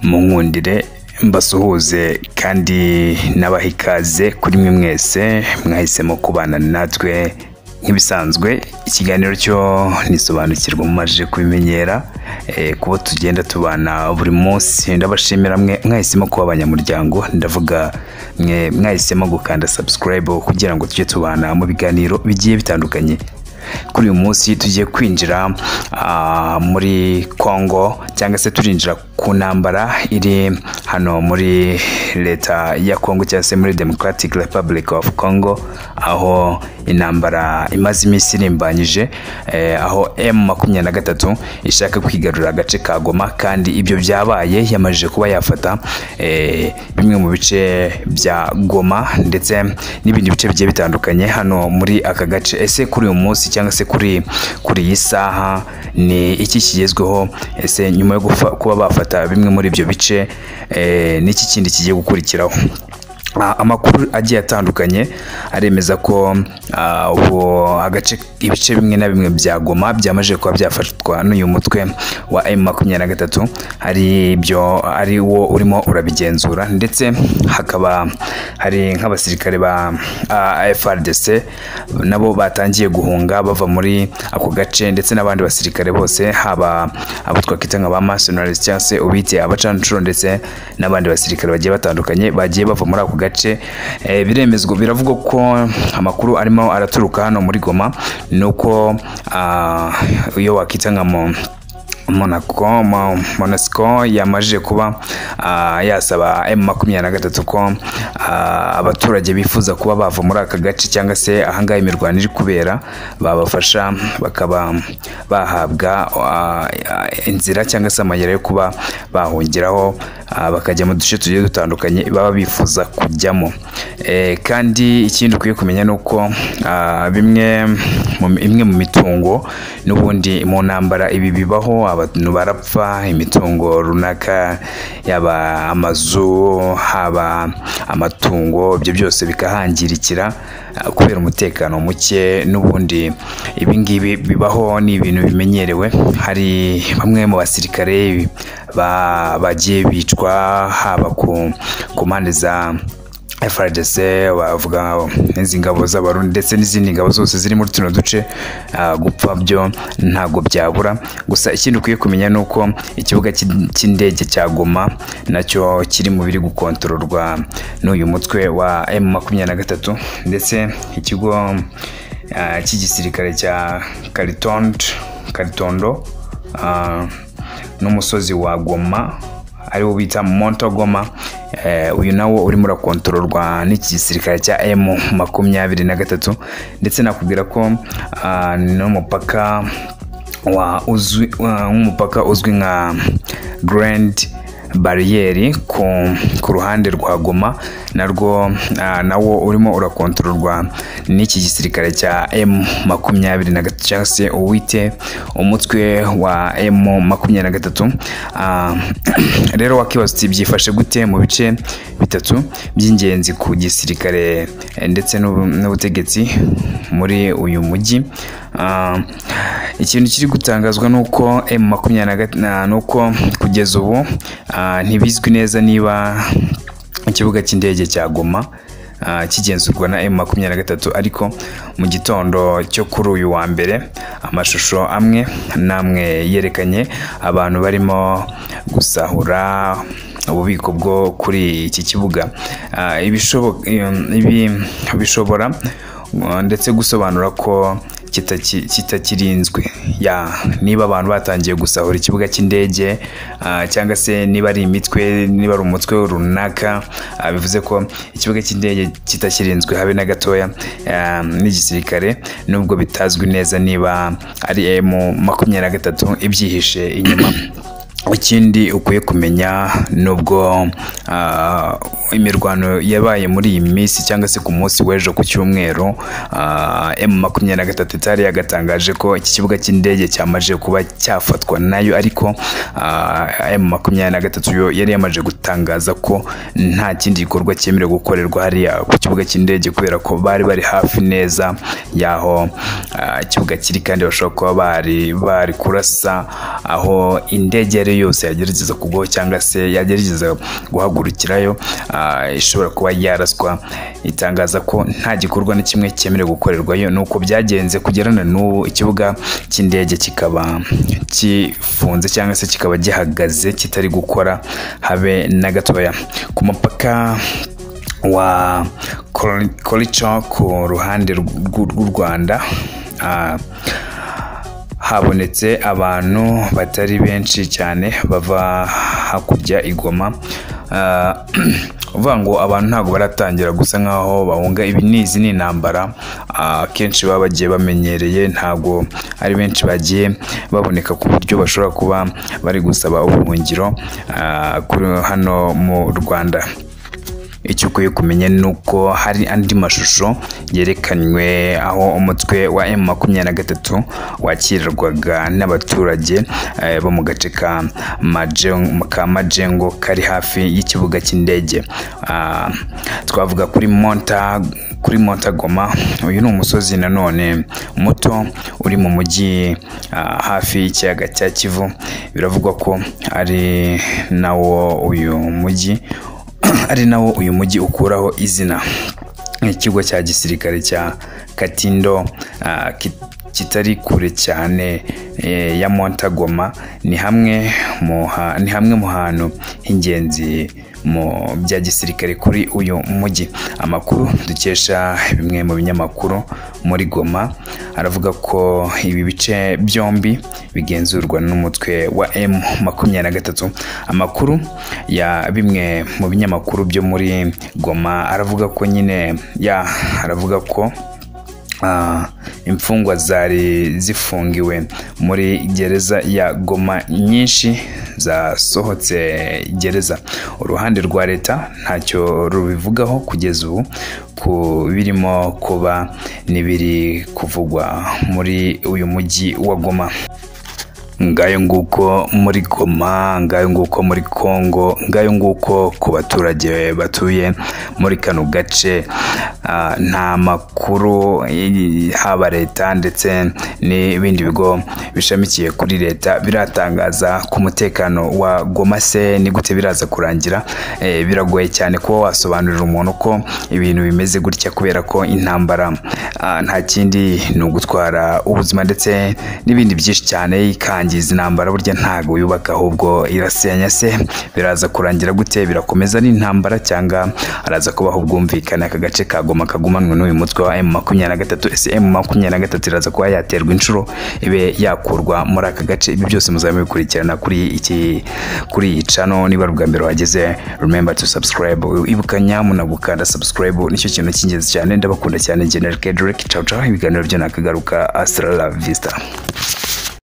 Munkundire mbasuhuze kandi nabahikaze kuri mwe mwese mwahisemo kubana natwe nk'ibisanzwe. Ikiganiro cyo nisobanukirwa mumaje kubimenyera kubo tugenda tubana buri munsi. Ndabashimira mwe mwahisemo kuba abanyamuryango, ndavuga mwe mwahisemo gukanda subscribe kugira ngo tujye tubana mu biganiro bigiye bitandukanye. Kuri uyu munsi tugiye kwinjira muri Congo, cyangwa se turinjira ku ntambara iri hano muri leta ya Congo cyangwa se muri Democratic Republic of Congo, aho intambara imaze iminsi irimbanyije, aho M23 ishaka kwigarurira agace ka Goma, kandi ibyo byabaye yamaze kuba yafata bimwe mu bice bya Goma ndetse n'ibindi bice bigiye bitandukanye hano muri aka gace. Ese kuri uyu munsi cyangwa se kuri iyi saha ni iki kigezweho? Ese nyuma yo kuba bafata bimwe muri ibyo bice n'iki kindi kigiye gukurikiraho? Amakuru agiye atandukanye aremeza ko ibice bimwe na bimwe bya Goma byamaje kuba byafatwa n'uyu mutwe wa M23, ari wo urimo urabigenzura, ndetse hakaba hari nk'abasirikare ba FARDC nabo batangiye guhunga bava muri ako gace, ndetse n'abandi basirikare bose, haba abo twakita nka ba mercenaries cyangwa se ubite abacancuro, ndetse n'abandi basirikare bagiye batandukanye bagiye bava muri ako gace. Biremezwa, biravugwa ko amakuru arimo araturuka hano muri Goma nuko iyo wakita nka Monusco yamaje kuba yasaba M23 ko abaturage bifuza kuba bava muri aka gace cyangwa se ahangaye imirwano iri kubera babafasha, bakaba bahabwa inzira cyangwa se amayira yo kuba bahungiraho bakajya mu duce tugiye dutandukanye baba bifuza kujyamo. Kandi ikindi ukwiye kumenya nuko imwe mu mitungo n'ubundi mu ntambara ibi bibaho, abantu barapfa, imitungo runaka, yaba amazu, haba amatungo, ibyo byose bikahangirikira kubera umutekano muke. N'ubundi ibi ngibi bibaho, ni ibintu bimenyerewe. Hari bamwe mu basirikare bagiye bicwa, haba ku mpande za FARDC, bavuga n'izi ngabo z'Abarundi ndetse n'izindi ngabo zose ziri muri tuno duce. Gupfa byo ntago byabura. Gusa ikindi ukwiye kumenya nuko ikibuga cy'indege cya Goma nacyo kiri mu biri gukontororwa n'uyu mutwe wa M23, ndetse ikigo cy'igisirikare cya Kalitondo n'umusozi wa Goma ariwo bita Monto Goma, uyu nawo urimo urakontororwa n'iki gisirikare cya M23, ndetse nakubwira ko n'umupaka uzwi nka Grand Barriere ku ruhande rwa Goma, nawo urimo urakontororwa n'iki gisirikare cya M23 cyangwa se uwite umutwe wa M23. Rero wakibaza byifashe gute mu bice bitatu by'ingenzi ku gisirikare ndetse n'ubutegetsi muri uyu mujyi? Ikintu kiri gutangazwa nuko M23 nuko kugeza ubu ntibizwi neza niba ikibuga cy'indege cya Goma kigenzurwa na M23, ariko mu gitondo cyo kuri uyu wa mbere amashusho amwe namwe yerekanye abantu barimo gusahura ububiko bwo kuri iki kibuga. Ibi bishobora ndetse gusobanura ko kitakirinzwe, niba abantu batangiye gusahura ikibuga cy'indege, cyangwa se niba ari umutwe runaka, bivuze ko ikibuga cy'indege kitakirinzwe habe na gatoya n'igisirikare, nubwo bitazwi neza niba ari M23 ibyihishe inyuma. Ikindi ukwiye kumenya, nubwo imirwano yabaye muri iyi minsi cyangwa se ku munsi w'ejo ku cyumweru, M23 itari yagatangaje ko iki kibuga cy'indege cyamaje kuba cyafatwa nayo, ariko M23 yo yari yamaje gutangaza ko nta kindi gikorwa cyemerewe gukorerwa hariya ku kibuga cy'indege, kubera ko bari hafi neza yaho ikibuga kiri, kandi bashobora kuba bari kurasa aho indege yari yose yagerageza kugwaho cyangwa se yagerageza guhagurukirayo ishobora kuba yaraswa. Itangaza ko nta gikorwa na kimwe cyemerewe gukorerwayo. Nuko byagenze kugerana n'ubu ikibuga cy'indege kikaba kifunze cyangwa se kikaba gihagaze kitari gukora habe na gatoya. Ku mupaka wa Kolicho ku ruhande rw'u Rwanda habonetse abantu batari benshi cyane bava hakurya igoma. Uvuga ngo abantu ntago baratangira gusa nkaho bahunga ibinizi n'intambara. Kenshi baba bagiye bamenyereye, ntago ari benshi bagiye baboneka ku buryo bashobora kuba bari gusaba ubuhungiro kuri hano mu Rwanda. Icyo ukwiye kumenya nuko hari andi mashusho yerekanywe aho umutwe wa M23 wakirirwaga n'abaturage bo mu gace ka Majengo kari hafi y'ikibuga cy'indege. Twavuga kuri Monta Goma. Uyu ni umusozi nanone muto uri mu mujyi hafi y'ikiyaga cya Kivu. Biravugwa ko ari nawo uyu mujyi ukuraho izina ikigo cya gisirikare cya Katindo kitari kure cyane ya Monta Goma. Ni hamwe mu hantu h'ingenzi mu bya gisirikare kuri uyu mujyi. Amakuru dukesha bimwe mu binyamakuru muri Goma aravuga ko ibi bice byombi bigenzurwa n'umutwe wa M23. Amakuru ya bimwe mu binyamakuru byo muri Goma aravuga ko aravuga ko imfungwa zari zifungiwe muri gereza ya Goma nyinshi zasohotse gereza. Uruhande rwa leta ntacyo rubivugaho kugeza ubu ku birimo kuba n'ibiri kuvugwa muri uyu mujyi wa Goma. Ngayo nguko muri Goma, ngayo nguko muri Kongo, ngayo nguko ku baturage batuye muri kano gace. Nta makuru haba leta ndetse n'ibindi bigo bishamikiye kuri leta biratangaza ku mutekano wa Goma. Se ni gute biraza kurangira? Biragoye cyane kuba wasobanurira umuntu ko ibintu bimeze gutya, kubera ko intambara nta kindi ni ugutwara ubuzima ndetse n'ibindi byinshi cyane. Ikangiza intambara burya ntago yubaka, ahubwo irasenya. Se biraza kurangira gute? Birakomeza n'intambara cyangwa araza kubaho ubwumvikane aka gace ka Goma kagumanwe n'uyu mutwe wa M23? Ese M23 iraza kuba yaterwa inshuro ibe yakurwa muri aka gace? Ibi byose muzabikurikirana kuri iyi channel. Niba bwa mbere wageze, remember to subscribe. Ibukanya munagukanda subscribe, nicyo kintu cy'ingenzi cyane. Ndabakunda cyane. General Kedrick, ciao ciao. Ibiganiro byo nakagaruka. Hasta la vista.